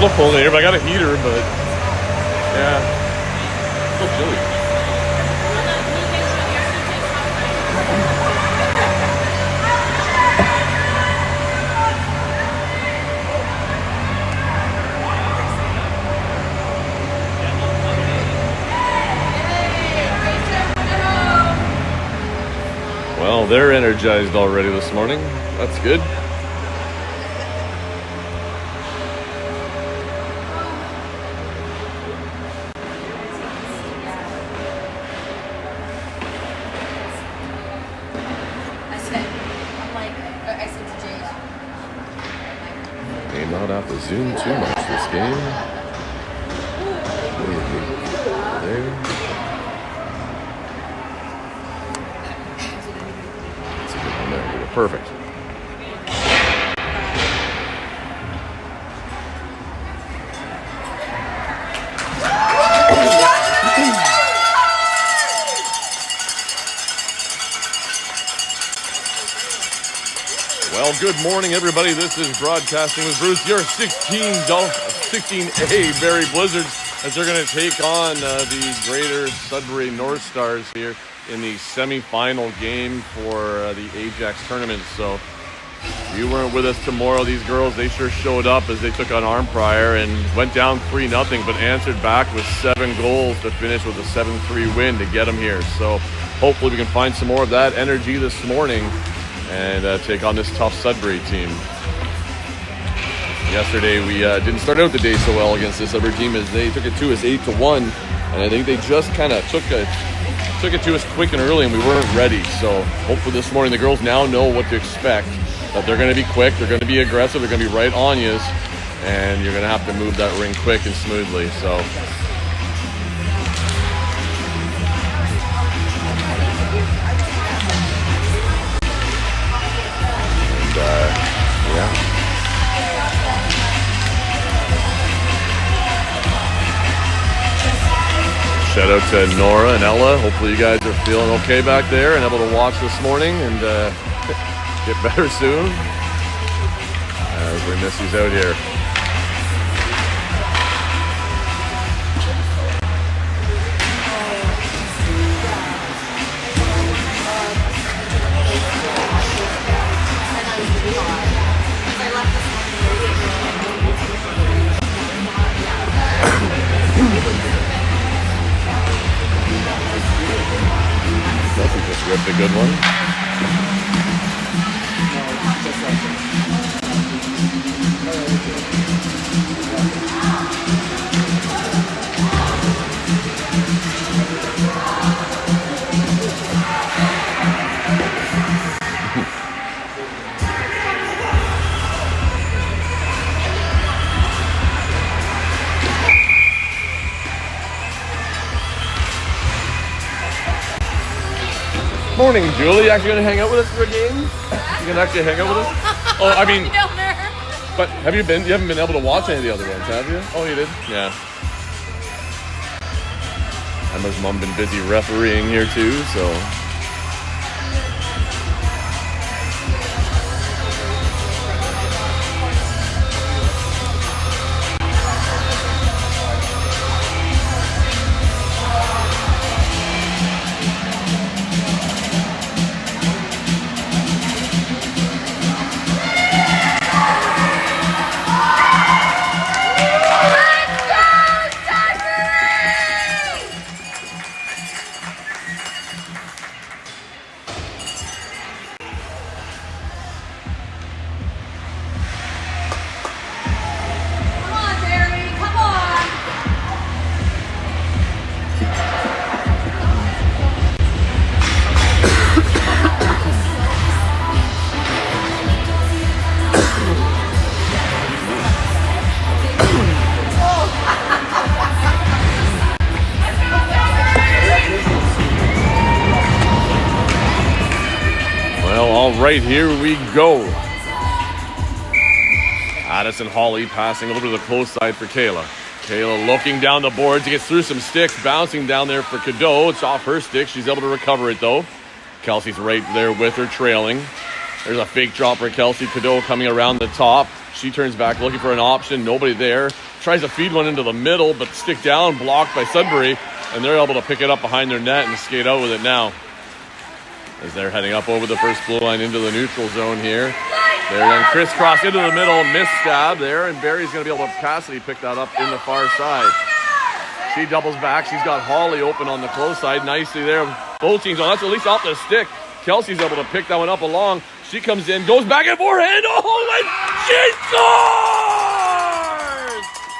little cold in here, but I got a heater, but yeah, it's still chilly. Well, they're energized already this morning. That's good. May not have to zoom too much this game. There. That's a good one there. Perfect. Well, good morning, everybody. This is Broadcasting with Bruce, your 16A Barrie Blizzards, as they're going to take on the greater Sudbury Northstars here in the semi-final game for the Ajax tournament. So if you weren't with us tomorrow, these girls, they sure showed up as they took on Arnprior and went down 3-0, but answered back with 7 goals to finish with a 7-3 win to get them here. So hopefully we can find some more of that energy this morning and take on this tough Sudbury team. Yesterday we didn't start out the day so well against this Sudbury team, as they took it to us 8-1, and I think they just kind of took it to us quick and early, and we weren't ready. So hopefully this morning the girls now know what to expect, that they're going to be quick, they're going to be aggressive, they're going to be right on you, and you're going to have to move that ring quick and smoothly. So yeah. Shout out to Nora and Ella. Hopefully you guys are feeling okay back there and able to watch this morning and get better soon as we miss you out here. Just ripped a good one. Morning, Julie. You actually going to hang out with us for a game? You can actually hang out with us? Oh, I mean, but you haven't been able to watch any of the other ones, have you? Oh, you did? Yeah. Emma's mom been busy refereeing here too, so. Right, here we go. Addison Hawley passing over to the close side for Kayla. Kayla looking down the boards to get through some sticks, bouncing down there for Cadeau. It's off her stick. She's able to recover it though. Kelsey's right there with her, trailing. There's a fake drop for Kelsey. Cadeau coming around the top. She turns back looking for an option. Nobody there. tries to feed one into the middle, but stick down, blocked by Sudbury, and they're able to pick it up behind their net and skate out with it now. As they're heading up over the first blue line into the neutral zone here. They're then crisscross into the middle, miss stab there, and Barrie's going to be able to Cassidy pick that up in the far side. She doubles back. She's got Holly open on the close side. Nicely there. Both teams, that's at least off the stick. Kelsey's able to pick that one up along. She comes in, goes back and forehand. Oh, and she scores!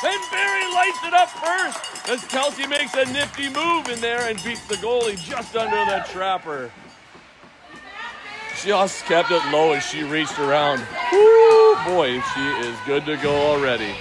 And Barrie lights it up first as Kelsey makes a nifty move in there and beats the goalie just under the trapper. She just kept it low as she reached around. Woo, boy, she is good to go already.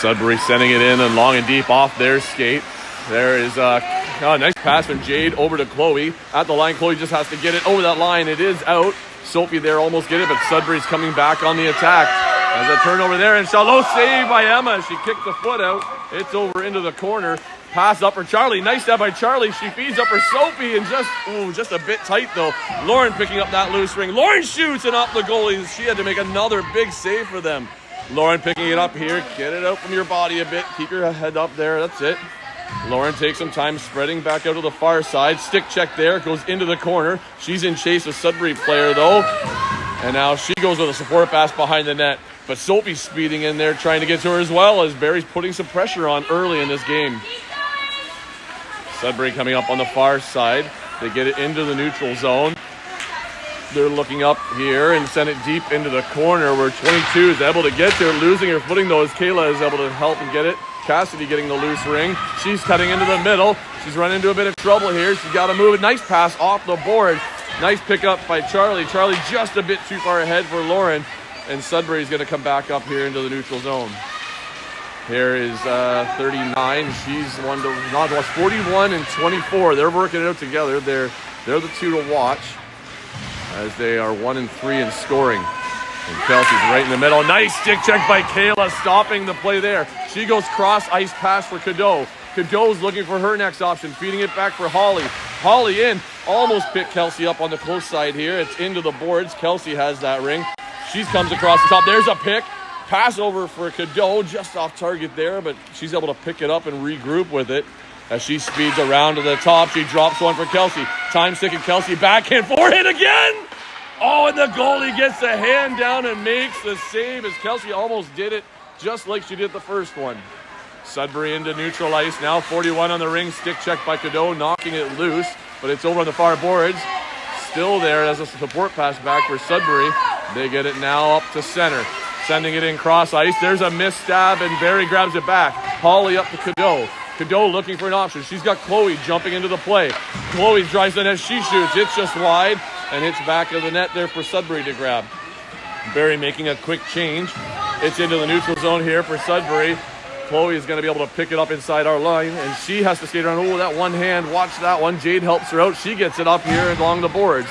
Sudbury sending it in and long and deep off their skate. There is a nice pass from Jade over to Chloe. At the line, Chloe just has to get it over that line. It is out. Sophie there almost get it, but Sudbury's coming back on the attack. As a turnover there, and Charlot saved by Emma. She kicked the foot out. It's over into the corner. Pass up for Charlie. Nice stab by Charlie. She feeds up for Sophie, and just a bit tight though. Lauren picking up that loose ring. Lauren shoots and up the goalie. She had to make another big save for them. Lauren picking it up here. Get it out from your body a bit. Keep your head up there. That's it. Lauren takes some time spreading back out to the far side. Stick check there. Goes into the corner. She's in chase of Sudbury player though. And now she goes with a support pass behind the net. But Sophie's speeding in there trying to get to her as well as Barrie's putting some pressure on early in this game. Sudbury coming up on the far side. They get it into the neutral zone. They're looking up here and send it deep into the corner where 22 is able to get there. Losing her footing though as Kayla is able to help and get it. Cassidy getting the loose ring. She's cutting into the middle. She's run into a bit of trouble here. She's got to move it. Nice pass off the board. Nice pickup by Charlie. Charlie just a bit too far ahead for Lauren. And Sudbury's going to come back up here into the neutral zone. Here is 39. She's one to not watch. 41 and 24. They're working it out together. They're the two to watch as they are 1 and 3 in scoring. And Kelsey's right in the middle. Nice stick check by Kayla, stopping the play there. She goes cross ice pass for Cadeau. Cadeau's looking for her next option, feeding it back for Holly. Holly in, almost picked Kelsey up on the close side here. It's into the boards. Kelsey has that ring. She comes across the top. There's a pick. Pass over for Cadeau, just off target there, but she's able to pick it up and regroup with it. As she speeds around to the top, she drops one for Kelsey. Time sticking Kelsey, backhand forehand again! Oh, and the goalie gets the hand down and makes the save as Kelsey almost did it just like she did the first one. Sudbury into neutral ice, now 41 on the ring. Stick check by Cadeau, knocking it loose, but it's over on the far boards. Still there as a support pass back for Sudbury. They get it now up to center. Sending it in cross ice. There's a missed stab and Barrie grabs it back. Holly up to Cadeau. Cadeau looking for an option. She's got Chloe jumping into the play. Chloe drives the net. She shoots. It's just wide and hits back of the net there for Sudbury to grab. Barrie making a quick change. It's into the neutral zone here for Sudbury. Chloe is going to be able to pick it up inside our line, and she has to skate around. Oh, that one hand. Watch that one. Jade helps her out. She gets it up here along the boards.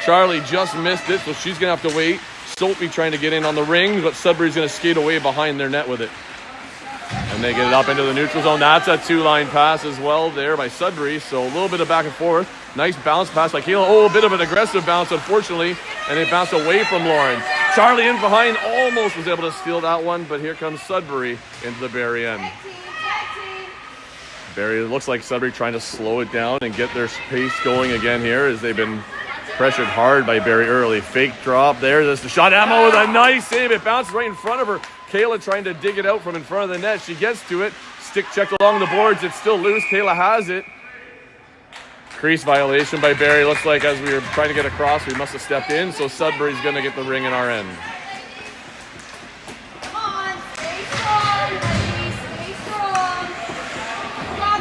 Charlie just missed it, so she's going to have to wait. Sophie trying to get in on the ring, but Sudbury's going to skate away behind their net with it. And they get it up into the neutral zone. That's a two-line pass as well there by Sudbury, so a little bit of back and forth. Nice bounce pass by Kayla. Oh, a bit of an aggressive bounce, unfortunately, and it bounced away from Lauren. Charlie in behind almost was able to steal that one, but here comes Sudbury into the Barrie end. Barrie, it looks like Sudbury trying to slow it down and get their pace going again here as they've been pressured hard by Barrie early. Fake drop there. There's the shot. Emma with a nice save. It bounced right in front of her. Kayla trying to dig it out from in front of the net. She gets to it. Stick checked along the boards. It's still loose. Kayla has it. Crease violation by Barrie. Looks like as we were trying to get across, we must have stepped in. So Sudbury's going to get the ring in our end.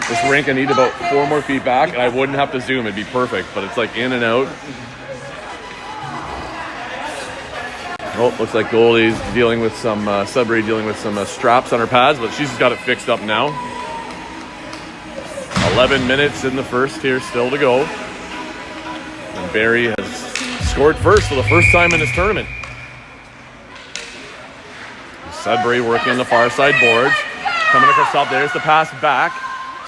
This rink, I need about 4 more feet back, and I wouldn't have to zoom. It'd be perfect, but it's like in and out. Oh, looks like goalie's dealing with some, Sudbury dealing with some straps on her pads, but she's got it fixed up now. 11 minutes in the first here, still to go. And Barrie has scored first for the first time in this tournament. Sudbury working on the far side boards. Coming across top, there's the pass back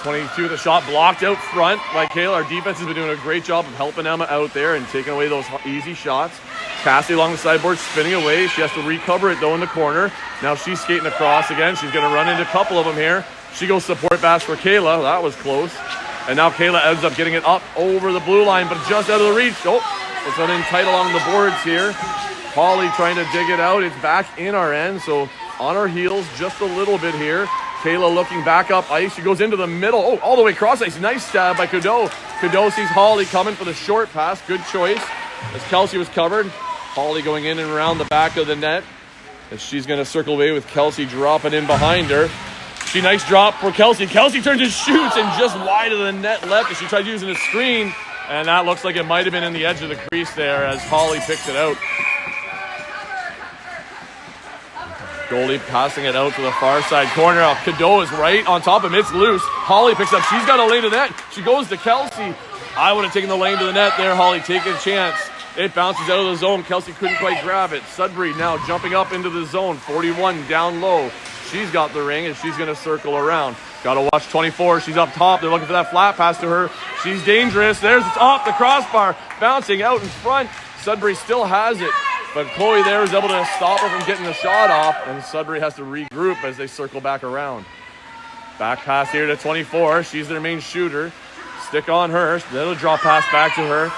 22, the shot blocked out front by Kayla. Our defense has been doing a great job of helping Emma out there and taking away those easy shots. Cassie along the sideboard, spinning away. She has to recover it though in the corner. Now she's skating across again. She's going to run into a couple of them here. She goes support pass for Kayla. That was close. And now Kayla ends up getting it up over the blue line, but just out of the reach. Oh, it's in tight along the boards here. Holly trying to dig it out. It's back in our end, so on our heels just a little bit here. Kayla looking back up ice. She goes into the middle. Oh, all the way across ice. Nice stab by Cadeau. Cadeau sees Holly coming for the short pass. Good choice as Kelsey was covered. Holly going in and around the back of the net. And she's going to circle away with Kelsey dropping in behind her. Nice drop for Kelsey. Kelsey turns and shoots and just wide of the net left as she tried using a screen. And that looks like it might have been in the edge of the crease there as Holly picks it out. Goalie passing it out to the far side corner. Cadeau is right on top of him. It's loose. Holly picks up. She's got a lane to the net. She goes to Kelsey. I would have taken the lane to the net there. Holly taking a chance. It bounces out of the zone. Kelsey couldn't quite grab it. Sudbury now jumping up into the zone. 41 down low. She's got the ring and she's going to circle around. Got to watch 24. She's up top. They're looking for that flat pass to her. She's dangerous. There's it's off the crossbar. Bouncing out in front. Sudbury still has it. But Chloe there is able to stop her from getting the shot off, and Sudbury has to regroup as they circle back around. Back pass here to 24. She's their main shooter. Stick on her. That'll draw pass back to her.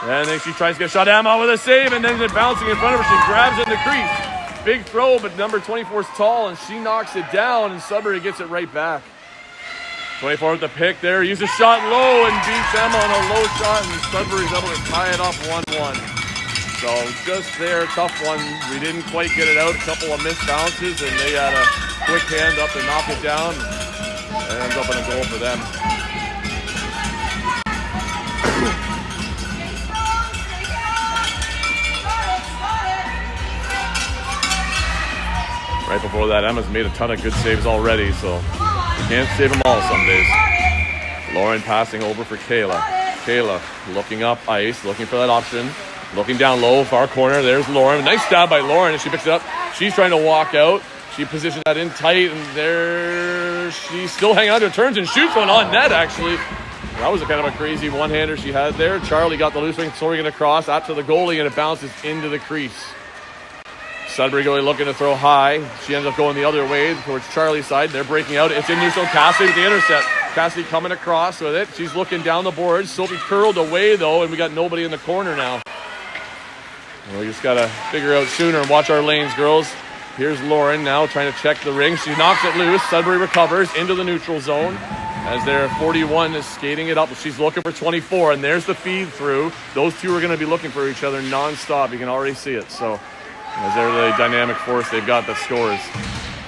And then she tries to get shot. Emma with a save, and then bouncing in front of her. She grabs it in the crease. Big throw, but number 24 is tall, and she knocks it down, and Sudbury gets it right back. 24 with the pick there. Uses a shot low and beats Emma on a low shot, and Sudbury's able to tie it up 1-1. So just there, tough one. We didn't quite get it out. A couple of missed bounces, and they had a quick hand up to knock it down. And ends up in a goal for them. Right before that, Emma's made a ton of good saves already, so you can't save them all some days. Lauren passing over for Kayla. Kayla looking up ice, looking for that option. Looking down low, far corner. There's Lauren. Nice stab by Lauren as she picks it up. She's trying to walk out. She positions that in tight, and there she's still hanging on to her. Turns and shoots one on net, actually. That was a kind of a crazy one-hander she had there. Charlie got the loose wing, throwing it across out to the goalie, and it bounces into the crease. Sudbury goalie looking to throw high. She ends up going the other way towards Charlie's side. They're breaking out. It's in neutral. Cassidy with the intercept. Cassidy coming across with it. She's looking down the boards. Sophie curled away, though, and we got nobody in the corner now. We just got to figure out sooner and watch our lanes, girls. Here's Lauren now trying to check the ring. She knocks it loose. Sudbury recovers into the neutral zone as their 41 is skating it up. She's looking for 24, and there's the feed through. Those two are going to be looking for each other nonstop. You can already see it. So as they're the dynamic force they've got that scores.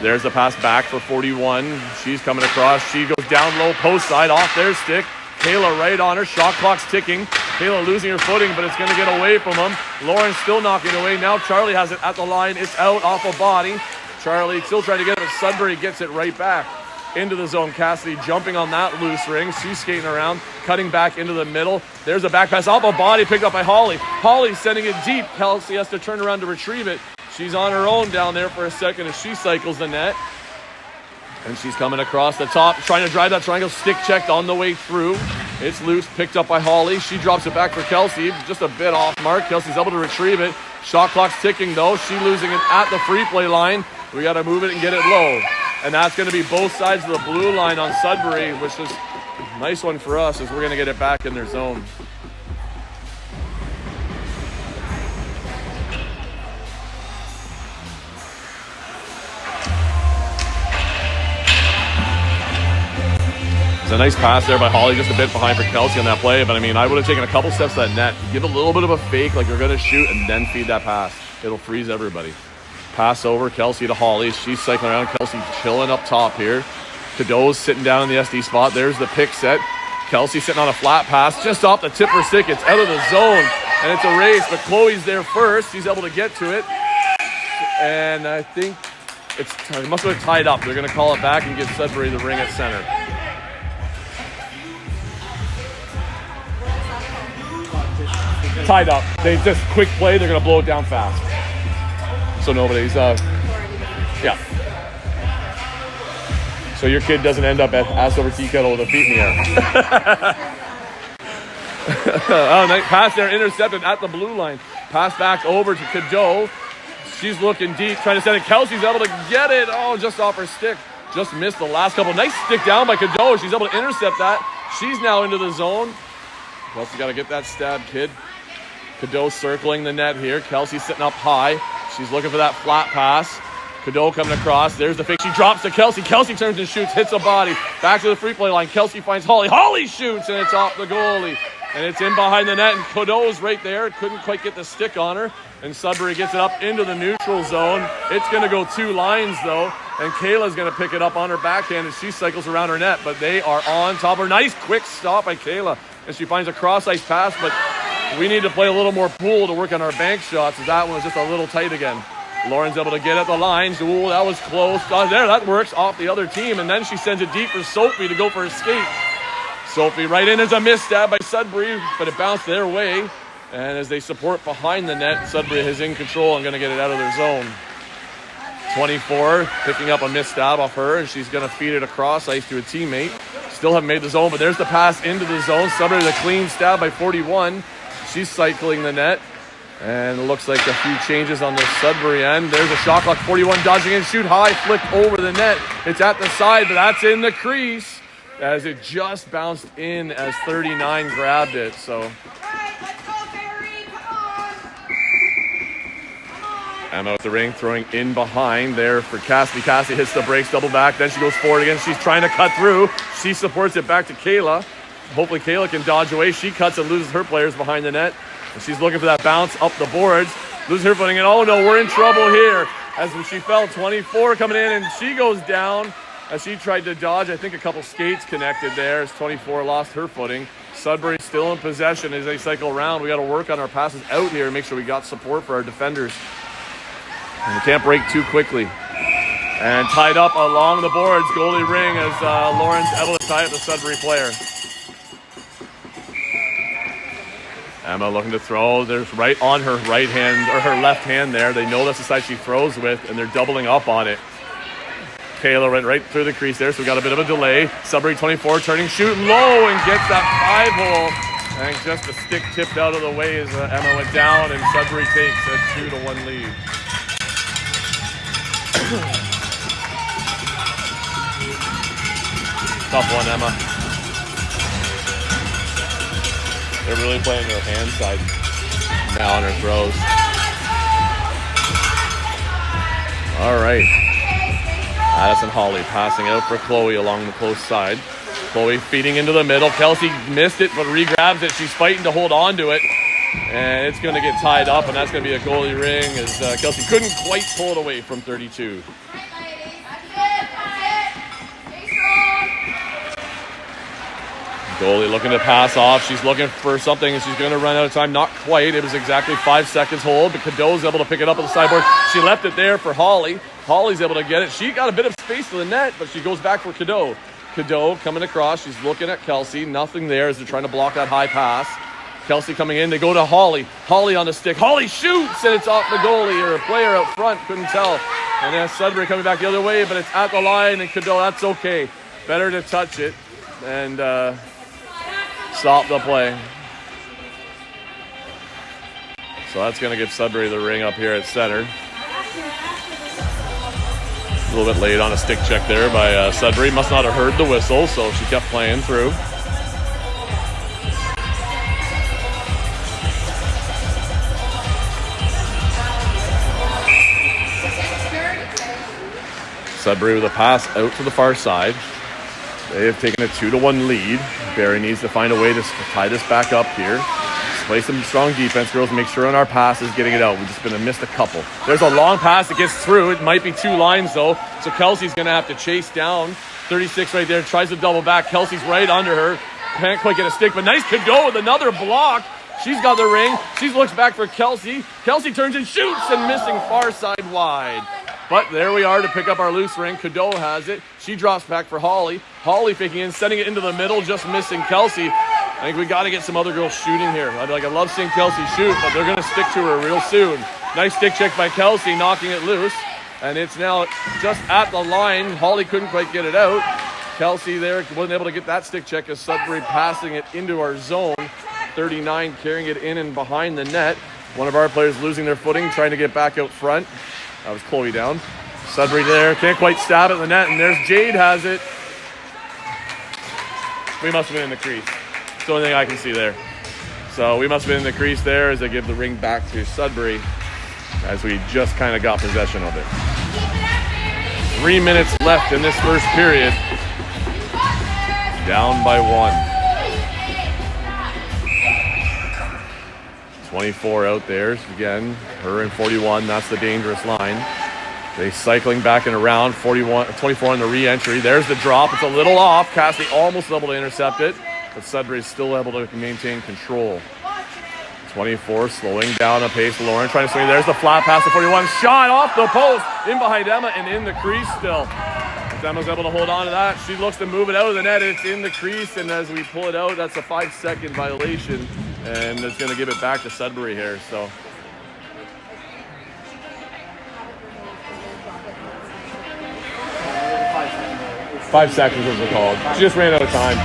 There's the pass back for 41. She's coming across. She goes down low, post side, off their stick. Kayla right on her. Shot clock's ticking. Kayla losing her footing, but it's going to get away from them. Lauren still knocking away. Now Charlie has it at the line. It's out off a body. Charlie still trying to get it, but Sudbury gets it right back into the zone. Cassidy jumping on that loose ring. She's skating around, cutting back into the middle. There's a back pass off a body picked up by Holly. Holly sending it deep. Kelsey has to turn around to retrieve it. She's on her own down there for a second as she cycles the net. And she's coming across the top, trying to drive that triangle. Stick checked on the way through. It's loose, picked up by Holly. She drops it back for Kelsey, just a bit off mark. Kelsey's able to retrieve it. Shot clock's ticking, though. She losing it at the free play line. We got to move it and get it low. And that's going to be both sides of the blue line on Sudbury, which is a nice one for us as we're going to get it back in their zone. It's a nice pass there by Holly, just a bit behind for Kelsey on that play. But I mean, I would have taken a couple steps to that net. Give a little bit of a fake like you're going to shoot and then feed that pass. It'll freeze everybody. Pass over, Kelsey to Holly. She's cycling around. Kelsey chilling up top here. Cadeau's sitting down in the SD spot. There's the pick set. Kelsey sitting on a flat pass just off the tip of her stick. It's out of the zone, and it's a race. But Chloe's there first. She's able to get to it. And I think it must have been tied up. They're going to call it back and give Sudbury the ring at center. Tied up. They just quick play. They're going to blow it down fast. So nobody's, yeah. so your kid doesn't end up at ass over tea kettle with a feet in the air. Oh, nice pass there, intercepted at the blue line. Pass back over to Cadeau. She's looking deep, trying to send it. Kelsey's able to get it. Oh, just off her stick. Just missed the last couple. Nice stick down by Cadeau. She's able to intercept that. She's now into the zone. Kelsey got to get that stab, kid. Cadeau circling the net here. Kelsey sitting up high. She's looking for that flat pass. Cadeau coming across. There's the fake. She drops to Kelsey. Kelsey turns and shoots, hits a body. Back to the free play line. Kelsey finds Holly. Holly shoots, and it's off the goalie. And it's in behind the net, and Cadeau's right there. Couldn't quite get the stick on her. And Sudbury gets it up into the neutral zone. It's going to go 2 lines, though. And Kayla's going to pick it up on her backhand as she cycles around her net. But they are on top of her. Nice quick stop by Kayla. And she finds a cross-ice pass, but we need to play a little more pool to work on our bank shots, as that one was just a little tight again. Lauren's able to get at the lines. Ooh, that was close. Oh, there, that works off the other team. And then she sends it deep for Sophie to go for a skate. Sophie right in. There's a miss stab by Sudbury, but it bounced their way. And as they support behind the net, Sudbury is in control and going to get it out of their zone. 24, picking up a miss stab off her, and she's going to feed it across ice to a teammate. Still haven't made the zone, but there's the pass into the zone. Sudbury with a clean stab by 41. She's cycling the net. And it looks like a few changes on the Sudbury end. There's a shot clock. 41 dodging in, shoot high, flicked over the net. It's at the side, but that's in the crease as it just bounced in as 39 grabbed it. So Emma with the ring, throwing in behind there for Cassidy. Cassidy hits the brakes, double back, then she goes forward again. She's trying to cut through. She supports it back to Kayla. Hopefully Kayla can dodge away. She cuts and loses her players behind the net. And she's looking for that bounce up the boards. Loses her footing, and oh no, we're in trouble here. As when she fell, 24 coming in, and she goes down as she tried to dodge. I think a couple skates connected there as 24 lost her footing. Sudbury still in possession as they cycle around. We got to work on our passes out here and make sure we got support for our defenders. And we can't break too quickly. And tied up along the boards, goalie ring as Lauren's able to tie up the Sudbury player. Emma looking to throw. There's right on her right hand, or her left hand there. They know that's the side she throws with, and they're doubling up on it. Kayla went right through the crease there, so we got a bit of a delay. Sudbury 24 turning, shooting low, and gets that 5-hole. And just the stick tipped out of the way as Emma went down, and Sudbury takes a 2-1 lead. Tough one, Emma. They're really playing their hand side now on her throws. All right. Addison Holly passing out for Chloe along the close side. Chloe feeding into the middle. Kelsey missed it, but re-grabs it. She's fighting to hold on to it. And it's going to get tied up, and that's going to be a goalie ring as Kelsey couldn't quite pull it away from 32. Goalie looking to pass off. She's looking for something, and she's going to run out of time. Not quite. It was exactly 5 seconds hold, but Cadeau's able to pick it up at the sideboard. She left it there for Holly. Holly's able to get it. She got a bit of space to the net, but she goes back for Cadeau. Cadeau coming across. She's looking at Kelsey. Nothing there as they're trying to block that high pass. Kelsey coming in. They go to Holly. Holly on the stick. Holly shoots, and it's off the goalie or a player out front. Couldn't tell. And then Sudbury coming back the other way, but it's at the line, and Cadeau, that's okay. Better to touch it and stop the play. So that's going to give Sudbury the ring up here at center. A little bit late on a stick check there by Sudbury. Must not have heard the whistle, so she kept playing through. Sudbury with a pass out to the far side. They have taken a 2-1 lead. Barrie needs to find a way to tie this back up here. Let's play some strong defense, girls. Make sure on our passes getting it out. We've just been missed a couple. There's a long pass that gets through. It might be 2 lines, though. So Kelsey's going to have to chase down. 36 right there. Tries to double back. Kelsey's right under her. Can't quite get a stick, but nice Cadeau with another block. She's got the ring. She looks back for Kelsey. Kelsey turns and shoots, and missing far side wide. But there we are to pick up our loose ring. Cadeau has it. She drops back for Holly. Holly faking in, sending it into the middle, just missing Kelsey. I think we got to get some other girls shooting here. I love seeing Kelsey shoot, but they're going to stick to her real soon. Nice stick check by Kelsey, knocking it loose. And it's now just at the line. Holly couldn't quite get it out. Kelsey there wasn't able to get that stick check as Sudbury passing it into our zone. 39 carrying it in and behind the net. One of our players losing their footing, trying to get back out front. That was Chloe down. Sudbury there, can't quite stab it in the net, and there's Jade has it. We must have been in the crease. It's the only thing I can see there. So we must have been in the crease there as they give the ring back to Sudbury as we just kind of got possession of it. 3 minutes left in this first period. Down by 1. 24 out there. Again, her and 41. That's the dangerous line. They cycling back and around. 24 on the re-entry. There's the drop. It's a little off. Cassidy almost able to intercept it, but Sudbury is still able to maintain control. 24 slowing down a pace. Lauren trying to swing. There's the flat pass to 41. Shot off the post. In behind Emma and in the crease still. Emma's able to hold on to that. She looks to move it out of the net. It's in the crease, and as we pull it out, that's a 5-second violation, and it's going to give it back to Sudbury here. So 5 seconds was called. She just ran out of time.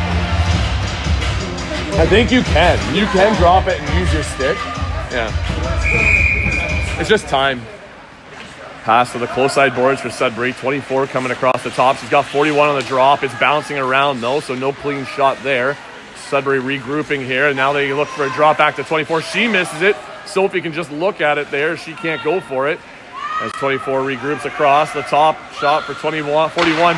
I think you can. You can drop it and use your stick. Yeah. It's just time. Pass to the close side boards for Sudbury. 24 coming across the top. She's got 41 on the drop. It's bouncing around though, so no clean shot there. Sudbury regrouping here, and now they look for a drop back to 24. She misses it. Sophie can just look at it there. She can't go for it. As 24 regroups across the top, shot for 41,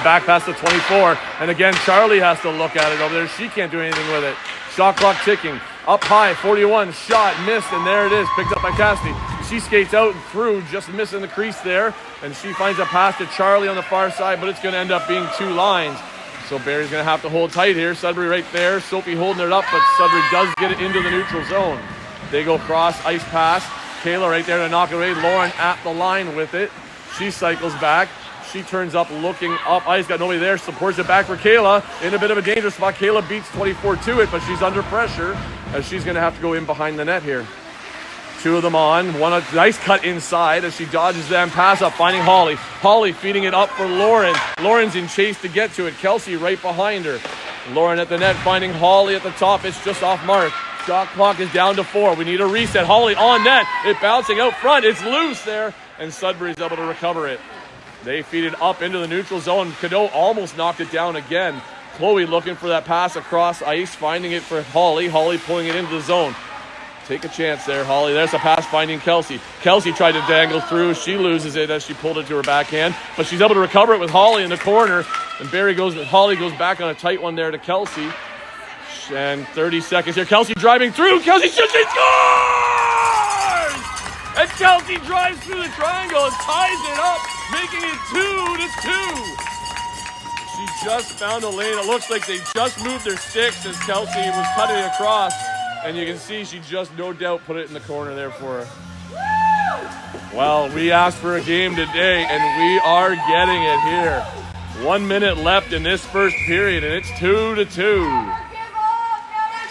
back pass to 24. And again, Charlie has to look at it over there. She can't do anything with it. Shot clock ticking. Up high, 41, shot, missed, and there it is, picked up by Cassidy. She skates out and through, just missing the crease there, and she finds a pass to Charlie on the far side, but it's going to end up being 2 lines. So Barrie's going to have to hold tight here. Sudbury right there, Sophie holding it up, but Sudbury does get it into the neutral zone. They go cross, ice pass. Kayla right there to knock it away. Lauren at the line with it. She cycles back. She turns up looking up ice. Got nobody there. Supports it back for Kayla. In a bit of a dangerous spot. Kayla beats 24 to it, but she's under pressure as she's going to have to go in behind the net here. 2 of them on. One a nice cut inside as she dodges them. Pass up, finding Holly. Holly feeding it up for Lauren. Lauren's in chase to get to it. Kelsey right behind her. Lauren at the net, finding Holly at the top. It's just off mark. Shot clock is down to 4. We need a reset. Holly on net. It bouncing out front. It's loose there, and Sudbury's able to recover it. They feed it up into the neutral zone. Cadeau almost knocked it down again. Chloe looking for that pass across ice, finding it for Holly. Holly pulling it into the zone. Take a chance there, Holly. There's a pass finding Kelsey. Kelsey tried to dangle through. She loses it as she pulled it to her backhand, but she's able to recover it with Holly in the corner. And Holly goes back on a tight one there to Kelsey. And 30 seconds here. Kelsey driving through. Kelsey shoots. She scores! And Kelsey drives through the triangle and ties it up, making it 2-2. She just found a lane. It looks like they just moved their sticks as Kelsey was cutting it across. And you can see she just no doubt put it in the corner there for her. Well, we asked for a game today, and we are getting it here. 1 minute left in this first period, and it's 2-2.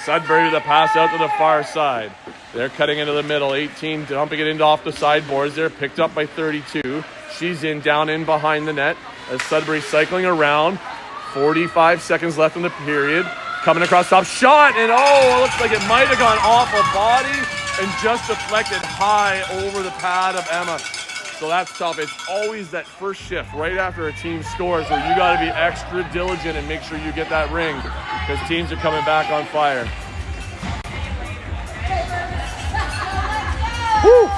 Sudbury to the pass out to the far side. They're cutting into the middle. 18 dumping it into off the sideboards. They're picked up by 32. She's down in behind the net as Sudbury cycling around. 45 seconds left in the period. Coming across top, shot, and it looks like it might have gone off a body and just deflected high over the pad of Emma. So that's tough. It's always that first shift right after a team scores where you got to be extra diligent and make sure you get that ring because teams are coming back on fire. Woo!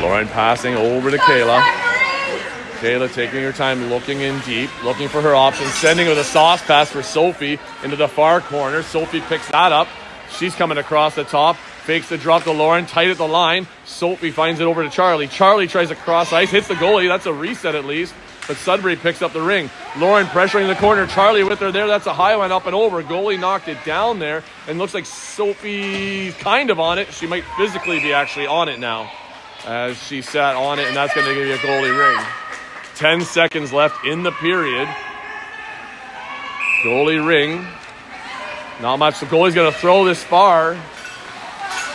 Lauren passing over to Kayla. Kayla taking her time, looking in deep, looking for her options, sending with a sauce pass for Sophie into the far corner. Sophie picks that up. She's coming across the top, fakes the drop to Lauren, tight at the line. Sophie finds it over to Charlie. Charlie tries to cross ice, hits the goalie. That's a reset at least, but Sudbury picks up the ring. Lauren pressuring the corner. Charlie with her there. That's a high one up and over. Goalie knocked it down there, and looks like Sophie's kind of on it. She might physically be actually on it now as she sat on it, and that's going to give you a goalie ring. 10 seconds left in the period. Goalie ring. Not much. The goalie's going to throw this far.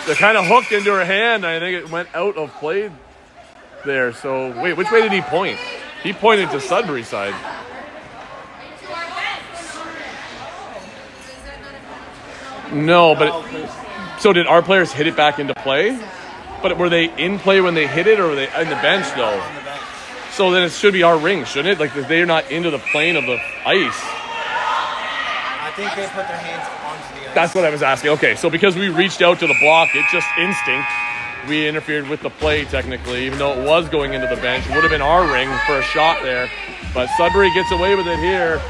They kind of hooked into her hand. I think it went out of play there. So, wait, which way did he point? He pointed to Sudbury side. No, but so did our players hit it back into play? But were they in play when they hit it, or were they in the bench though? So then it should be our ring, shouldn't it? Like they're not into the plane of the ice. I think they put their hands onto the ice. That's what I was asking. Okay, so because we reached out to the block, it just instinct. We interfered with the play technically, even though it was going into the bench. It would have been our ring for a shot there. But Sudbury gets away with it here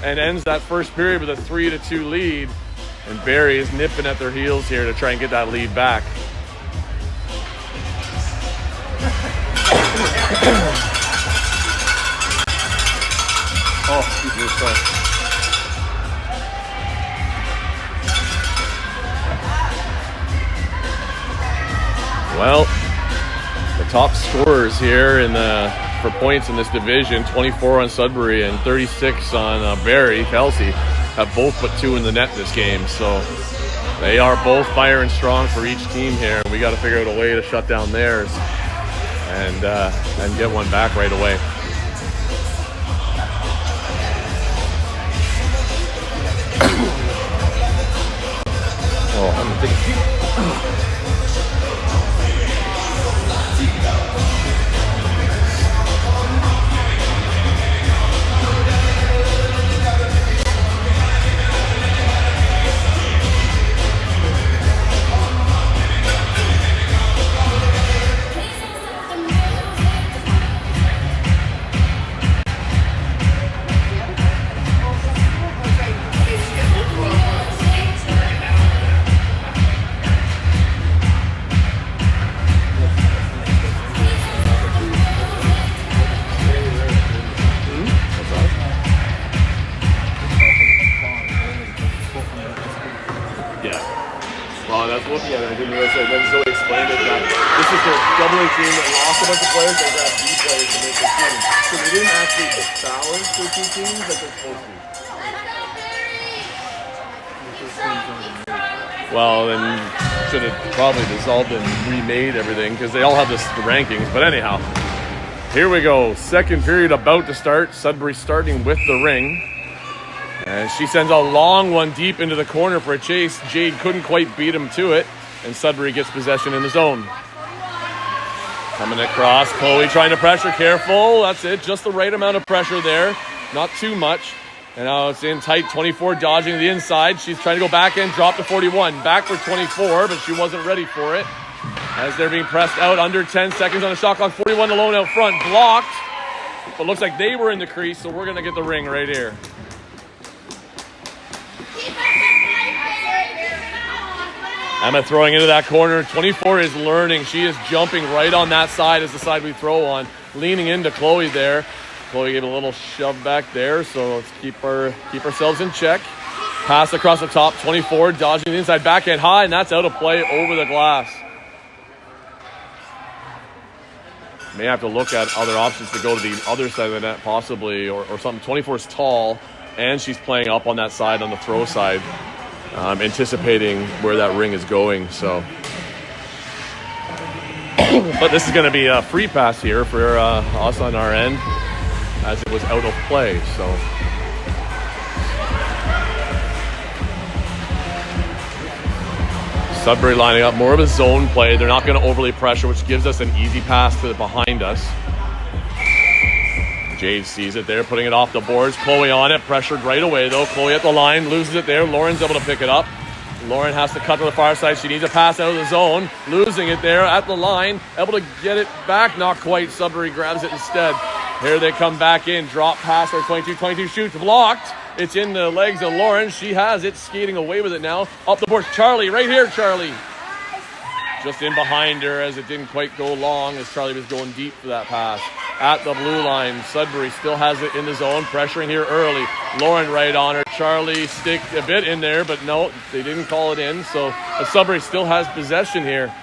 and ends that first period with a 3-2 lead. And Barrie is nipping at their heels here to try and get that lead back. Oh, excuse me, sorry. Well, the top scorers here for points in this division, 24 on Sudbury and 36 on Barrie, Kelsey, have both put 2 in the net this game. So they are both firing strong for each team here. We got to figure out a way to shut down theirs and get one back right away. Oh, I'm thinking. Looking at it, I didn't realize that. Then Zoe explained it that this is the AA team that lost a bunch of players. They grabbed B players to make the team. So they didn't actually balance their 2 teams like they're supposed to. Well, then should have probably dissolved and remade everything because they all have the rankings. But anyhow, here we go. Second period about to start. Sudbury starting with the ring. And she sends a long one deep into the corner for a chase. Jade couldn't quite beat him to it. And Sudbury gets possession in the zone. Coming across, Chloe trying to pressure. Careful, that's it. Just the right amount of pressure there. Not too much. And now it's in tight. 24 dodging the inside. She's trying to go back in, drop to 41. Back for 24, but she wasn't ready for it. As they're being pressed out under 10 seconds on the shot clock. 41 alone out front. Blocked. But looks like they were in the crease, so we're going to get the ring right here. Emma throwing into that corner. 24 is learning. She is jumping right on that side as the side we throw on. Leaning into Chloe there. Chloe gave a little shove back there, so let's keep ourselves in check. Pass across the top. 24 dodging the inside backhand high, and that's out of play over the glass. May have to look at other options to go to the other side of the net possibly, or something. 24 is tall, and she's playing up on that side on the throw side. Anticipating where that ring is going. So, but this is going to be a free pass here for us on our end, as it was out of play. So, Sudbury lining up more of a zone play. They're not going to overly pressure, which gives us an easy pass to behind us. Jade sees it there, putting it off the boards. Chloe on it, pressured right away though. Chloe at the line, loses it there. Lauren's able to pick it up. Lauren has to cut to the far side. She needs a pass out of the zone. Losing it there at the line. Able to get it back, not quite. Sudbury grabs it instead. Here they come back in. Drop pass for 22 shoots. Blocked. It's in the legs of Lauren. She has it, skating away with it now. Up the boards. Charlie, right here, Charlie. Just in behind her as it didn't quite go long as Charlie was going deep for that pass. At the blue line, Sudbury still has it in the zone, pressuring here early. Lauren right on her. Charlie sticked a bit in there, but no, they didn't call it in. So Sudbury still has possession here.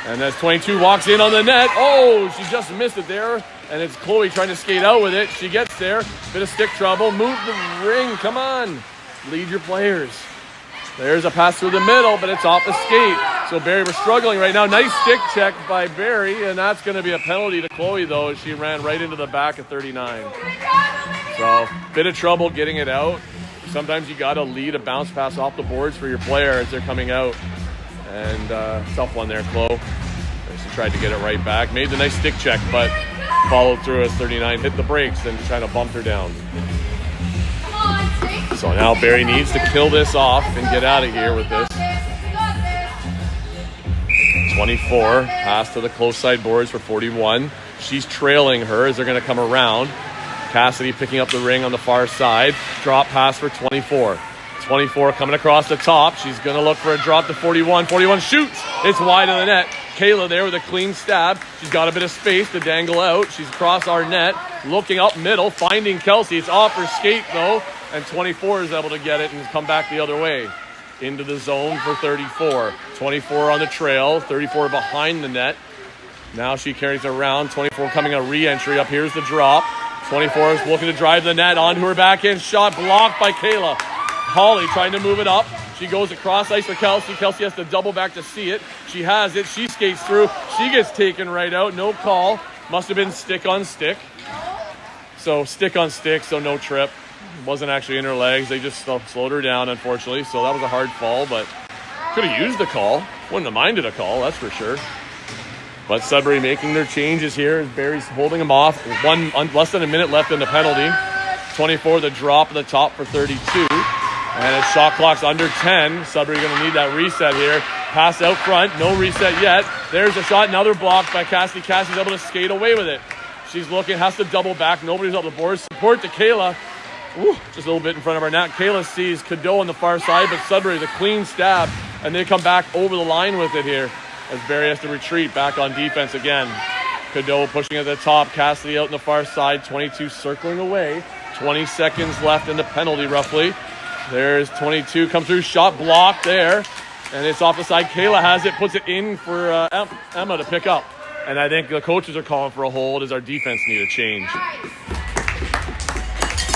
And as 22 walks in on the net, oh, she just missed it there. And it's Chloe trying to skate out with it. She gets there. Bit of stick trouble. Move the ring. Come on. Lead your players. There's a pass through the middle, but it's off the skate. So Barrie, we're struggling right now. Nice stick check by Barrie, and that's going to be a penalty to Chloe, though, as she ran right into the back of 39. So, bit of trouble getting it out. Sometimes you got to lead a bounce pass off the boards for your player as they're coming out. And tough one there, Chloe. She tried to get it right back. Made the nice stick check, but followed through as 39 hit the brakes and trying to bump her down. So now Barrie needs to kill this off and get out of here with this. 24, pass to the close side boards for 41. She's trailing her as they're going to come around. Cassidy picking up the ring on the far side. Drop pass for 24. 24 coming across the top. She's going to look for a drop to 41. 41 shoots. It's wide of the net. Kayla there with a clean stab. She's got a bit of space to dangle out. She's across our net. Looking up middle. Finding Kelsey. It's off her skate though. And 24 is able to get it and come back the other way. Into the zone for 34. 24 on the trail. 34 behind the net. Now she carries it around. 24 coming a re-entry. Up here's the drop. 24 is looking to drive the net onto her backhand shot. Blocked by Kayla. Holly trying to move it up. She goes across ice for Kelsey. Kelsey has to double back to see it. She has it. She skates through. She gets taken right out. No call. Must have been stick on stick. So stick on stick, so no trip. Wasn't actually in her legs. They just slowed her down, unfortunately. So that was a hard fall, but could have used the call. Wouldn't have minded a call, that's for sure. But Sudbury making their changes here as Barrie's holding them off. Less than a minute left in the penalty. 24, the drop at the top for 32. And as shot clock's under 10, Sudbury going to need that reset here. Pass out front, no reset yet. There's a shot, another block by Cassidy. Cassidy's able to skate away with it. She's looking, has to double back. Nobody's up the board. Support to Kayla. Ooh, just a little bit in front of our net. Kayla sees Cadeau on the far side, but Sudbury, the clean stab. And they come back over the line with it here as Barrie has to retreat back on defense again. Cadeau pushing at the top. Cassidy out on the far side. 22 circling away. 20 seconds left in the penalty roughly. There's 22, come through, shot blocked there. And it's off the side. Kayla has it, puts it in for Emma to pick up. And I think the coaches are calling for a hold as our defense need a change.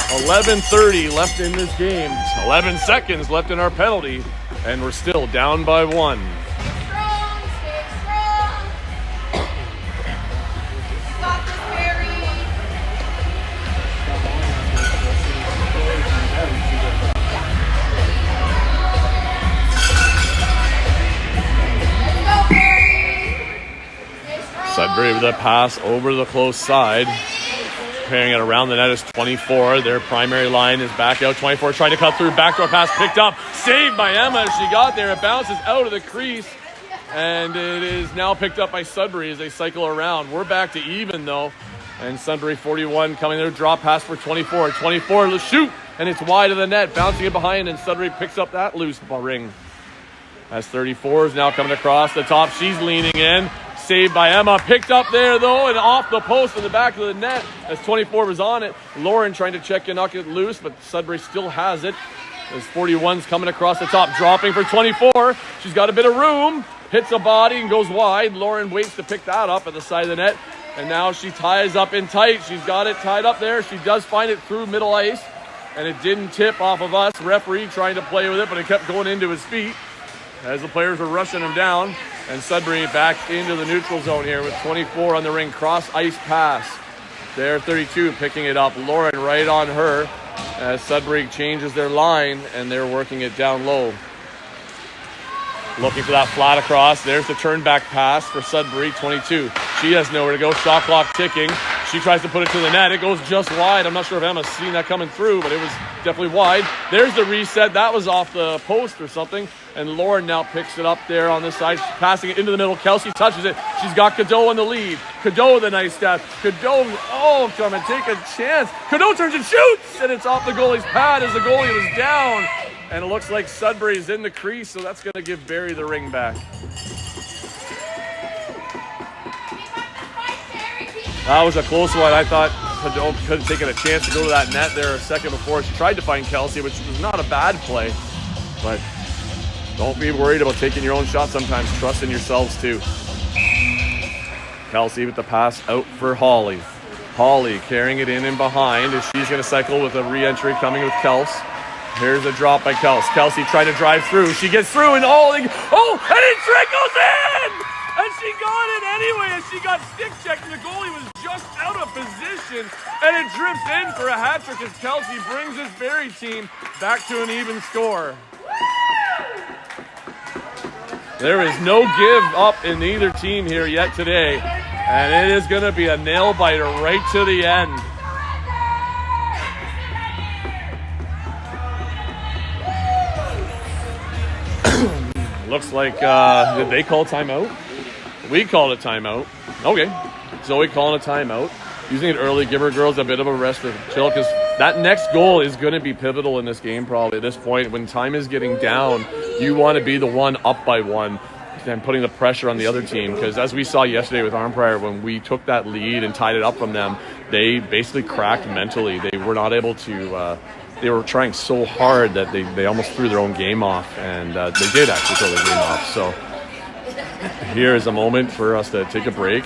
11:30 left in this game. 11 seconds left in our penalty. And we're still down by 1. Sudbury with a pass over the close side. Carrying it around the net is 24. Their primary line is back out. 24 trying to cut through. Backdoor pass picked up. Saved by Emma as she got there. It bounces out of the crease. And it is now picked up by Sudbury as they cycle around. We're back to even though. And Sudbury 41 coming there. Drop pass for 24. 24 to shoot. And it's wide of the net. Bouncing it behind. And Sudbury picks up that loose ring. As 34 is now coming across the top. She's leaning in. Saved by Emma. Picked up there, though, and off the post in the back of the net as 24 was on it. Lauren trying to check and knock it loose, but Sudbury still has it. As 41's coming across the top, dropping for 24. She's got a bit of room. Hits a body and goes wide. Lauren waits to pick that up at the side of the net. And now she ties up in tight. She's got it tied up there. She does find it through middle ice. And it didn't tip off of us. Referee trying to play with it, but it kept going into his feet as the players were rushing him down. And Sudbury back into the neutral zone here with 24 on the ring. Cross ice pass. There, 32 picking it up. Lauren right on her as Sudbury changes their line and they're working it down low. Looking for that flat across. There's the turn back pass for Sudbury, 22. She has nowhere to go. Shot clock ticking. She tries to put it to the net. It goes just wide. I'm not sure if Emma's seen that coming through, but it was definitely wide. There's the reset. That was off the post or something. And Lauren now picks it up there on this side. She's passing it into the middle. Kelsey touches it. She's got Cadeau in the lead. Cadeau with a nice stab. Cadeau, come and take a chance. Cadeau turns and shoots! And it's off the goalie's pad as the goalie was down. And it looks like Sudbury's in the crease, so that's going to give Barrie the ring back. That was a close one. I thought Cadeau could have taken a chance to go to that net there a second before. She tried to find Kelsey, which was not a bad play. But don't be worried about taking your own shot sometimes. Trust in yourselves, too. Kelsey with the pass out for Holly. Holly carrying it in and behind as she's going to cycle with a re-entry coming with Kels. Here's a drop by Kelsey. Kelsey trying to drive through. She gets through and and it trickles in! And she got it anyway, and she got stick checked, and the goalie was just out of position, and it drifts in for a hat trick as Kelsey brings his Barrie team back to an even score. There is no give up in either team here yet today, and it is going to be a nail biter right to the end. Looks like, did they call timeout? We called a timeout. Okay. Zoe calling a timeout. Using it early, give her girls a bit of a rest to chill, because that next goal is going to be pivotal in this game probably at this point. When time is getting down, you want to be the one up by one and putting the pressure on the other team, because as we saw yesterday with Armprior, when we took that lead and tied it up from them, they basically cracked mentally. They were not able to... they were trying so hard that they almost threw their own game off, and they did actually throw their game off. So here is a moment for us to take a break,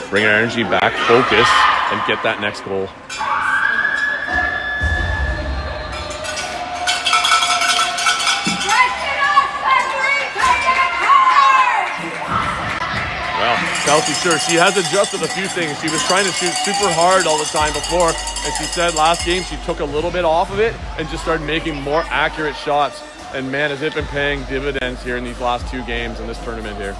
bring our energy back, focus, and get that next goal. Well, Kelsey, sure, she has adjusted a few things. She was trying to shoot super hard all the time before, and she said last game she took a little bit off of it and just started making more accurate shots. And man, has it been paying dividends here in these last two games in this tournament here.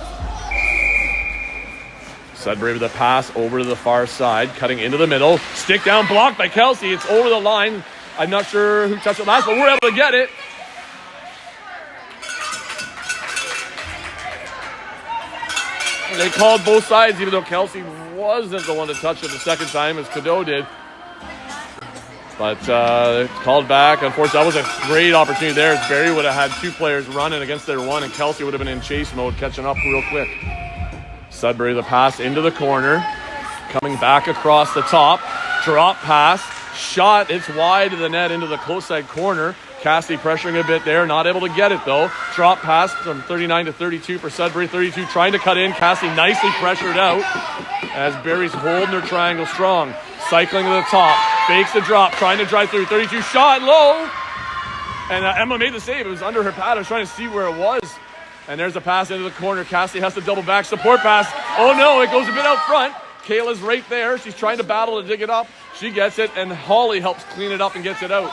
Sudbury with a pass over to the far side, cutting into the middle. Stick down blocked by Kelsey. It's over the line. I'm not sure who touched it last, but we're able to get it. They called both sides, even though Kelsey wasn't the one to touch it the second time, as Cadeau did. But called back. Unfortunately, that was a great opportunity there, as Barrie would have had two players running against their one, and Kelsey would have been in chase mode, catching up real quick. Sudbury, the pass into the corner, coming back across the top. Drop pass, shot. It's wide of the net into the close side corner. Cassidy pressuring a bit there, not able to get it though. Drop pass from 39 to 32 for Sudbury. 32 trying to cut in. Cassidy nicely pressured out as Barrie's holding their triangle strong. Cycling to the top, fakes the drop, trying to drive through. 32 shot low, and Emma made the save. It was under her pad. I was trying to see where it was, and there's a pass into the corner. Cassidy has to double back, support pass. Oh no, it goes a bit out front. Kayla's right there. She's trying to battle to dig it up. She gets it, and Holly helps clean it up and gets it out.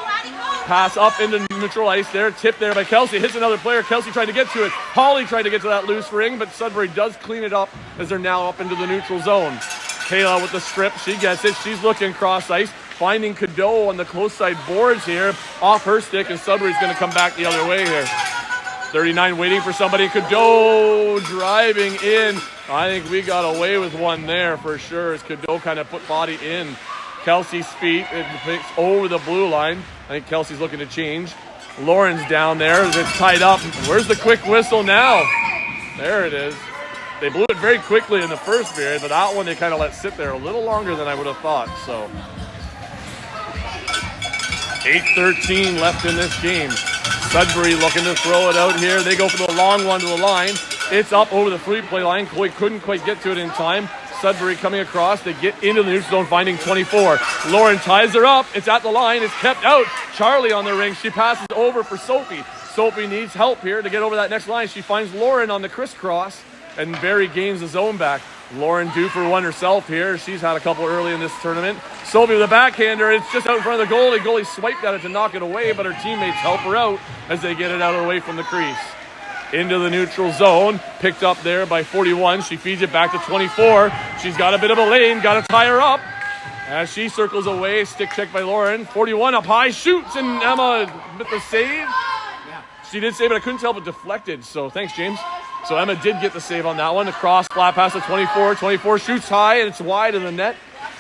Pass up into neutral ice there. Tip there by Kelsey. Hits another player. Kelsey tried to get to it. Holly tried to get to that loose ring, but Sudbury does clean it up as they're now up into the neutral zone. Kayla with the strip. She gets it. She's looking cross ice. Finding Cadeau on the close side boards here. Off her stick, and Sudbury's going to come back the other way here. 39 waiting for somebody. Cadeau driving in. I think we got away with one there for sure, as Cadeau kind of put body in Kelsey's feet. It picks over the blue line. I think Kelsey's looking to change. Lauren's down there as it's tied up. Where's the quick whistle now? There it is. They blew it very quickly in the first period, but that one they kind of let sit there a little longer than I would have thought. So 8:13 left in this game. Sudbury looking to throw it out here. They go for the long one to the line. It's up over the free-play line. Coy couldn't quite get to it in time. Sudbury coming across. They get into the neutral zone, finding 24. Lauren ties her up. It's at the line. It's kept out. Charlie on the ring. She passes over for Sophie. Sophie needs help here to get over that next line. She finds Lauren on the crisscross, and Barrie gains the zone back. Lauren due for one herself here. She's had a couple early in this tournament. Sophie with a backhander. It's just out in front of the goalie. Goalie swiped at it to knock it away, but her teammates help her out as they get it out away from the crease. Into the neutral zone. Picked up there by 41. She feeds it back to 24. She's got a bit of a lane. Got to tie her up. As she circles away. Stick check by Lauren. 41 up high. Shoots, and Emma with the save. She did save it. I couldn't tell if it deflected. So thanks, James. So Emma did get the save on that one. Across, flat pass to 24. 24 shoots high, and it's wide of the net.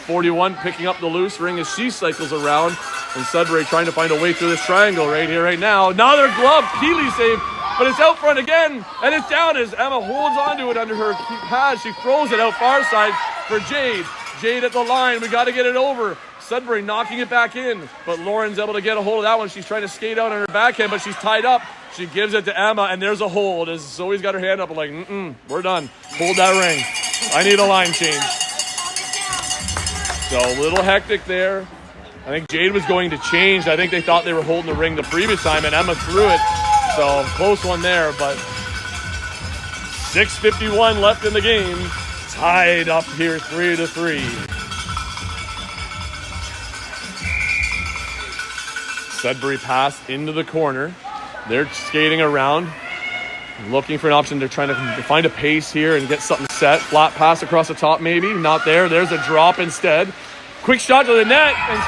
41 picking up the loose ring as she cycles around. And Sudbury trying to find a way through this triangle right here, right now. Another glove, Keeley save, but it's out front again. And it's down as Emma holds onto it under her pad. She throws it out far side for Jade. Jade at the line. We got to get it over. Sudbury knocking it back in, but Lauren's able to get a hold of that one. She's trying to skate out on her backhand, but she's tied up. She gives it to Emma, and there's a hold as Zoe's got her hand up like, we're done. Hold that ring. I need a line change. So a little hectic there think Jade was going to change. I think they thought they were holding the ring the previous time, and Emma threw it. So close one there, but 6:51 left in the game. Tied up here 3-3. Sudbury pass into the corner. They're skating around, looking for an option. They're trying to find a pace here and get something set. Flat pass across the top, maybe. Not there. There's a drop instead. Quick shot to the net and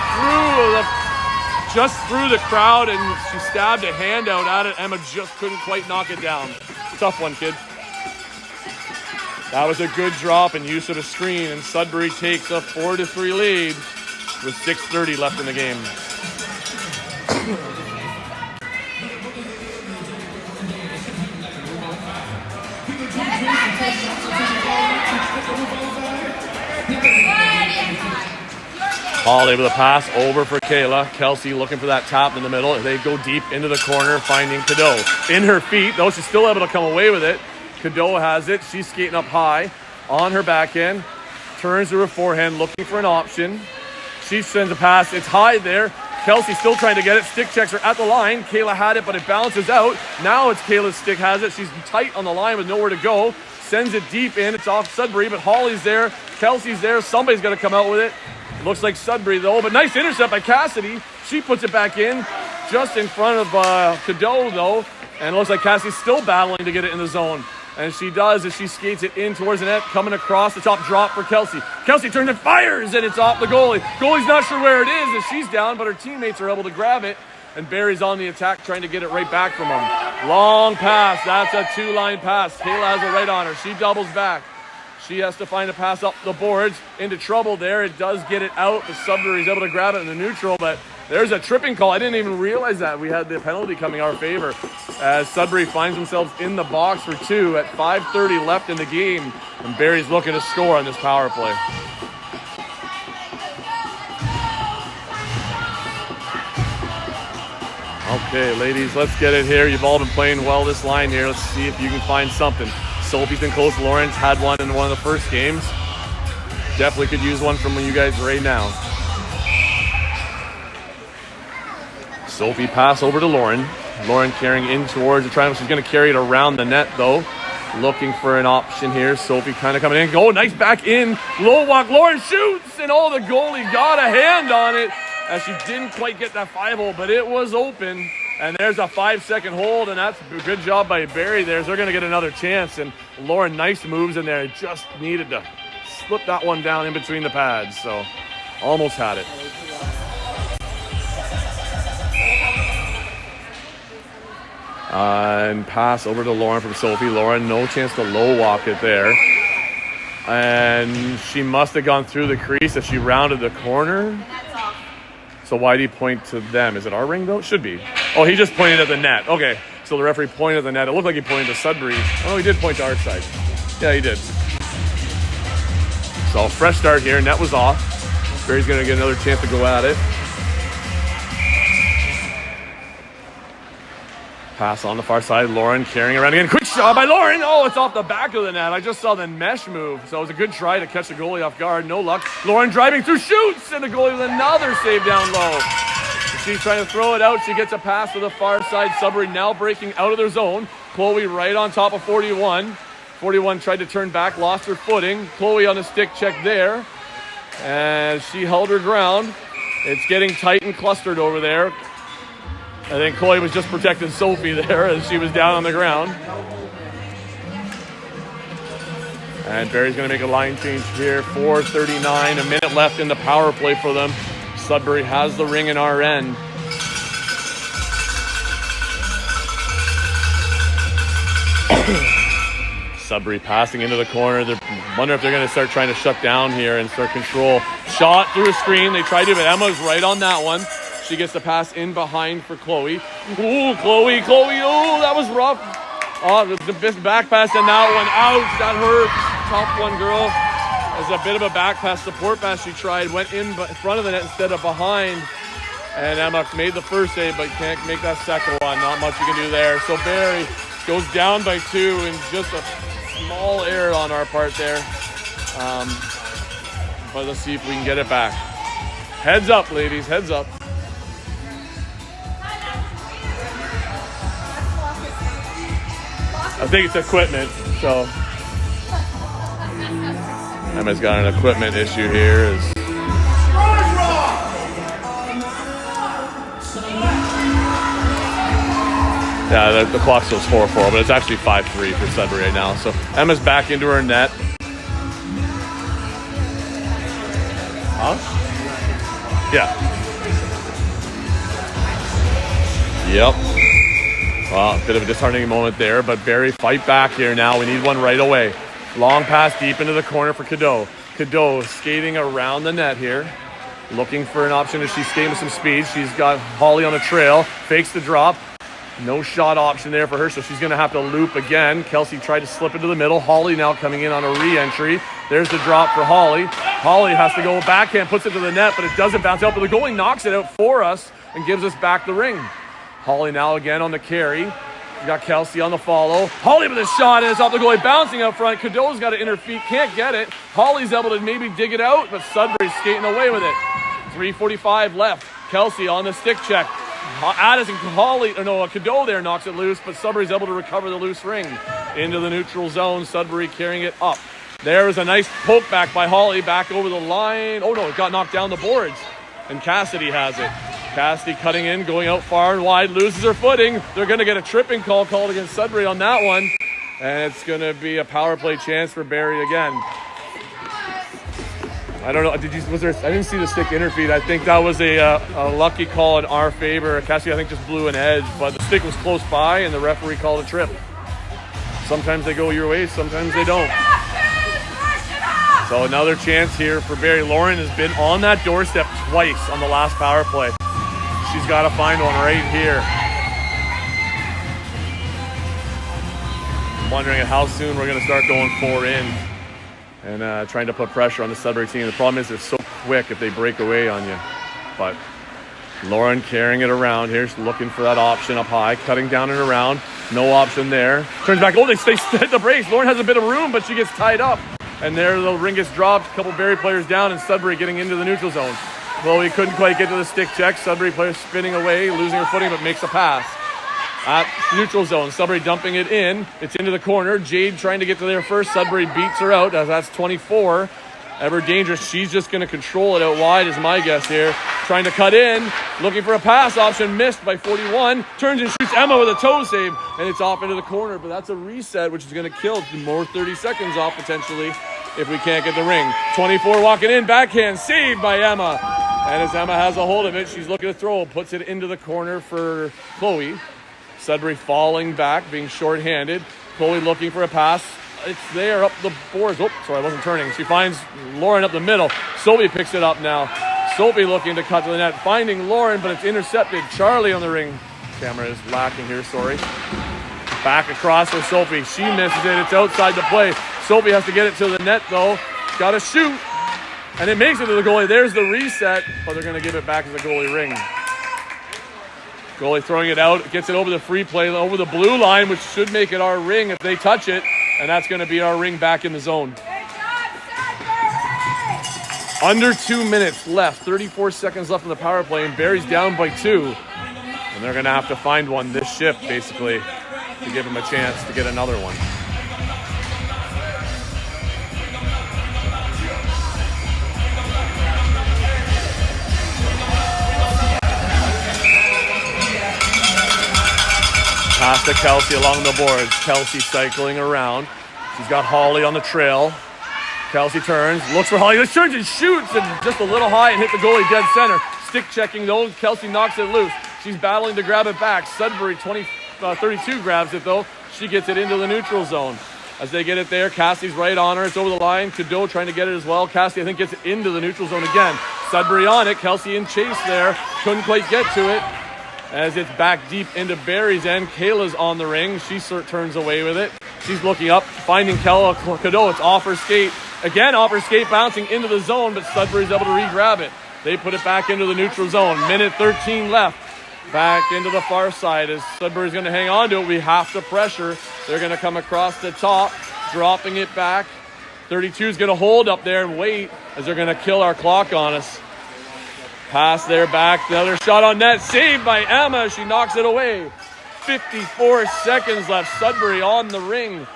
just through the crowd, and she stabbed a hand out at it. Emma just couldn't quite knock it down. Tough one, kid. That was a good drop and use of a screen, and Sudbury takes a 4-3 lead with 6:30 left in the game. Holly with a pass over for Kayla. Kelsey looking for that tap in the middle. They go deep into the corner, finding Cadeau. In her feet, though, she's still able to come away with it. Cadeau has it. She's skating up high on her backhand. Turns to her forehand, looking for an option. She sends a pass. It's high there. Kelsey still trying to get it. Stick checks her at the line. Kayla had it, but it bounces out. Now it's Kayla's stick has it. She's tight on the line with nowhere to go. Sends it deep in. It's off Sudbury, but Holly's there. Kelsey's there. Somebody's got to come out with it. Looks like Sudbury, though, but nice intercept by Cassidy. She puts it back in just in front of Cadeau, though, and it looks like Cassidy's still battling to get it in the zone. And she does as she skates it in towards the net, coming across the top, drop for Kelsey. Kelsey turns and fires, and it's off the goalie. Goalie's not sure where it is as she's down, but her teammates are able to grab it, and Barry's on the attack trying to get it right back from him. Long pass. That's a two-line pass. Kayla has it right on her. She doubles back. She has to find a pass up the boards. Into trouble there. It does get it out. The Sudbury's able to grab it in the neutral, but there's a tripping call. I didn't even realize that. We had the penalty coming our favor as Sudbury finds themselves in the box for 2 at 5:30 left in the game, and Barry's looking to score on this power play. Okay, ladies, let's get it here. You've all been playing well this line here. Let's see if you can find something. Sophie's been close. Lawrence had one in one of the first games. Definitely could use one from you guys right now. Sophie pass over to Lauren. Lauren carrying in towards the triangle. She's going to carry it around the net, though. Looking for an option here. Sophie kind of coming in. Oh, nice back in. Low walk. Lauren shoots, and the goalie got a hand on it as she didn't quite get that 5-hole, but it was open. And there's a 5-second hold, and that's a good job by Barrie there. So they're going to get another chance. And Lauren, nice moves in there. Just needed to slip that one down in between the pads. So almost had it. And pass over to Lauren from Sophie. Lauren, no chance to low walk it there. And she must have gone through the crease if she rounded the corner. So why do you point to them? Is it our ring, though? It should be. Oh, he just pointed at the net. Okay, so the referee pointed at the net. It looked like he pointed to Sudbury. Oh, he did point to our side. Yeah, he did. So fresh start here. Net was off. Barry's going to get another chance to go at it. Pass on the far side. Lauren carrying around again. Quick shot by Lauren. Oh, it's off the back of the net. I just saw the mesh move. So it was a good try to catch the goalie off guard. No luck. Lauren driving through, shoots, and the goalie with another save down low. She's trying to throw it out. She gets a pass to the far side. Sudbury now breaking out of their zone. Chloe right on top of 41. 41 tried to turn back, lost her footing. Chloe on the stick check there. And she held her ground. It's getting tight and clustered over there. I think Chloe was just protecting Sophie there as she was down on the ground. And Barry's going to make a line change here. 4:39, a minute left in the power play for them. Sudbury has the ring in our end. Sudbury passing into the corner. They wonder if they're going to start trying to shut down here and start control. Shot through a screen. They tried to, but Emma's right on that one. She gets the pass in behind for Chloe. Ooh, Chloe. Oh, that was rough. Oh, the back pass and that one. Ouch, that hurt. Tough one, girl. It was a bit of a back pass, support pass she tried. Went in front of the net instead of behind. And Emma made the first save, but can't make that second one. Not much you can do there. So Barrie goes down by 2 and just a small error on our part there. But let's see if we can get it back. Heads up, ladies, heads up. I think it's equipment, so. Emma's got an equipment issue here. Yeah, the clock shows 4-4, but it's actually 5-3 for Sudbury right now. So Emma's back into her net. Huh? Yeah. Yep. Well, a bit of a disheartening moment there, but Barrie fight back here now. We need one right away. Long pass deep into the corner for Cadeau. Cadeau skating around the net here. Looking for an option as she's skating with some speed. She's got Holly on the trail. Fakes the drop. No shot option there for her, so she's going to have to loop again. Kelsey tried to slip into the middle. Holly now coming in on a re-entry. There's the drop for Holly. Holly has to go backhand, puts it to the net, but it doesn't bounce out. But the goalie knocks it out for us and gives us back the ring. Holly now again on the carry. We got Kelsey on the follow. Holly with a shot, and it's off the goalie, bouncing out front. Cadeau's got it in her feet, can't get it. Holly's able to maybe dig it out, but Sudbury's skating away with it. 3:45 left. Kelsey on the stick check. Addison Cadeau there knocks it loose, but Sudbury's able to recover the loose ring into the neutral zone. Sudbury carrying it up. There was a nice poke back by Holly, back over the line. Oh no, it got knocked down the boards, and Cassidy has it. Cassidy cutting in, going out far and wide, loses her footing. They're going to get a tripping call called against Sudbury on that one, and it's going to be a power play chance for Barrie again. I don't know. I didn't see the stick in her feet. I think that was a lucky call in our favor. Cassidy, I think, just blew an edge, but the stick was close by, and the referee called a trip. Sometimes they go your way, sometimes they don't. So another chance here for Barrie. Lauren has been on that doorstep twice on the last power play. She's got to find one right here. I'm wondering how soon we're going to start going 4 in. And trying to put pressure on the Sudbury team. The problem is they're so quick if they break away on you. But Lauren carrying it around here. She's looking for that option up high. Cutting down and around. No option there. Turns back. Oh, they hit the brakes. Lauren has a bit of room, but she gets tied up. And there the ring gets dropped. A couple Barrie players down, and Sudbury getting into the neutral zone. Well, we couldn't quite get to the stick check. Sudbury player spinning away, losing her footing, but makes a pass. At neutral zone, Sudbury dumping it in. It's into the corner. Jade trying to get to there first. Sudbury beats her out as that's 24. Ever dangerous. She's just going to control it out wide is my guess here. Trying to cut in. Looking for a pass option. Missed by 41. Turns and shoots Emma with a toe save. And it's off into the corner. But that's a reset, which is going to kill more 30 seconds off potentially if we can't get the ring. 24 walking in. Backhand saved by Emma. And as Emma has a hold of it, she's looking to throw. Puts it into the corner for Chloe. Sudbury falling back, being short-handed. Chloe looking for a pass. It's there up the boards. Oh, sorry, I wasn't turning. She finds Lauren up the middle. Sophie picks it up now. Sophie looking to cut to the net. Finding Lauren, but it's intercepted. Charlie on the ring. Camera is lacking here, sorry. Back across for Sophie. She misses it. It's outside the play. Sophie has to get it to the net, though. Got to shoot. And it makes it to the goalie. There's the reset, but they're going to give it back as a goalie ring. Goalie throwing it out, gets it over the free play, over the blue line, which should make it our ring if they touch it, and that's going to be our ring back in the zone. Under 2 minutes left, 34 seconds left in the power play, and Barrie's down by 2. And they're going to have to find one this shift, basically, to give them a chance to get another one. Pass to Kelsey along the boards. Kelsey cycling around. She's got Holly on the trail. Kelsey turns, looks for Holly. Turns and shoots, and just a little high and hit the goalie dead center. Stick checking though. Kelsey knocks it loose. She's battling to grab it back. Sudbury 32 grabs it though. She gets it into the neutral zone. As they get it there, Cassie's right on her. It's over the line. Cadeau trying to get it as well. Cassie, I think, gets it into the neutral zone again. Sudbury on it. Kelsey in chase there. Couldn't quite get to it. As it's back deep into Barrie's end. Kayla's on the ring. She turns away with it. She's looking up, finding Cadeau. It's off her skate. Again, off her skate, bouncing into the zone, but Sudbury's able to re-grab it. They put it back into the neutral zone. Minute 13 left. Back into the far side. As Sudbury's going to hang on to it, we have to pressure. They're going to come across the top, dropping it back. 32 is going to hold up there and wait as they're going to kill our clock on us. Pass there back. Another shot on net. Saved by Emma. She knocks it away. 54 seconds left. Sudbury on the ring.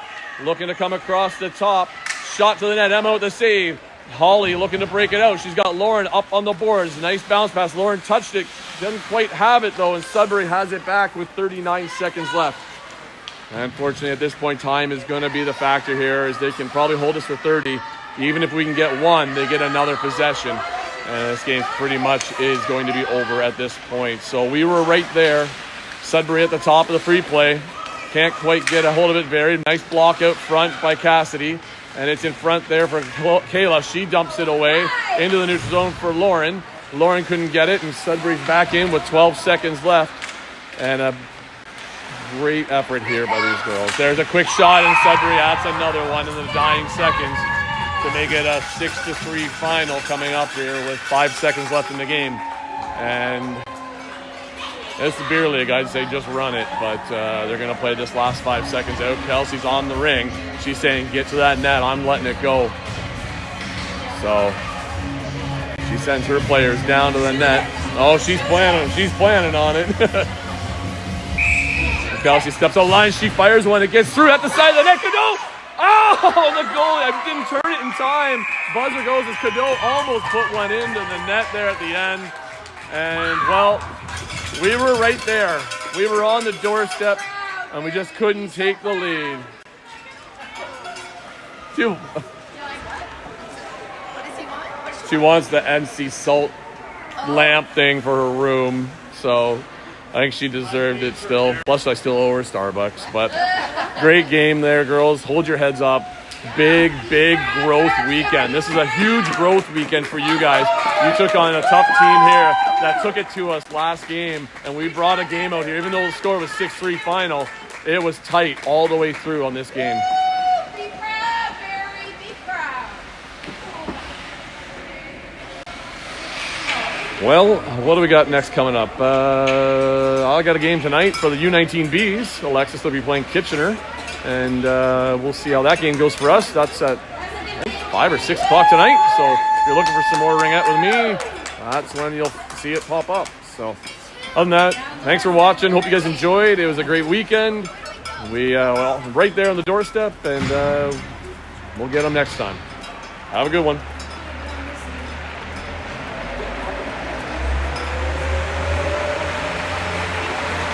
Looking to come across the top. Shot to the net. Emma with the save. Holly looking to break it out. She's got Lauren up on the boards. Nice bounce pass. Lauren touched it. Doesn't quite have it though. And Sudbury has it back with 39 seconds left. Unfortunately, at this point, time is going to be the factor here, as they can probably hold us for 30. Even if we can get one, they get another possession. And this game pretty much is going to be over at this point. So we were right there. Sudbury at the top of the free play. Can't quite get a hold of it. Very nice block out front by Cassidy. And it's in front there for Kayla. She dumps it away into the neutral zone for Lauren. Lauren couldn't get it, and Sudbury's back in with 12 seconds left. And a great effort here by these girls. There's a quick shot, and Sudbury adds another one in the dying seconds to make it a 6-3 final coming up here with 5 seconds left in the game. And it's the beer league. I'd say just run it, but they're going to play this last 5 seconds out. Kelsey's on the ring. She's saying, get to that net. I'm letting it go. So she sends her players down to the net. Oh, she's planning on it. Kelsey steps on the line. She fires one. It gets through at the side of the net. Cadeau! Oh, the goal. I didn't turn it in time. Buzzer goes as Cadeau almost put one into the net there at the end. And, well, we were right there. We were on the doorstep, and we just couldn't take the lead. She wants the NC Salt lamp thing for her room, so I think she deserved it still. Plus, I still owe her Starbucks. But great game there, girls. Hold your heads up. Big growth weekend. This is a huge growth weekend for you guys. You took on a tough team here that took it to us last game, and we brought a game out here. Even though the score was 6-3 final, it was tight all the way through on this game. Be proud, Barrie. Be proud. Well, what do we got next coming up? I got a game tonight for the U19Bs. Alexis will be playing Kitchener, and we'll see how that game goes for us. That's at 5 or 6 o'clock tonight. So if you're looking for some more ringette with me, that's when you'll see it pop up. So other than that, thanks for watching. Hope you guys enjoyed. It was a great weekend. We well, right there on the doorstep, and we'll get them next time. Have a good one.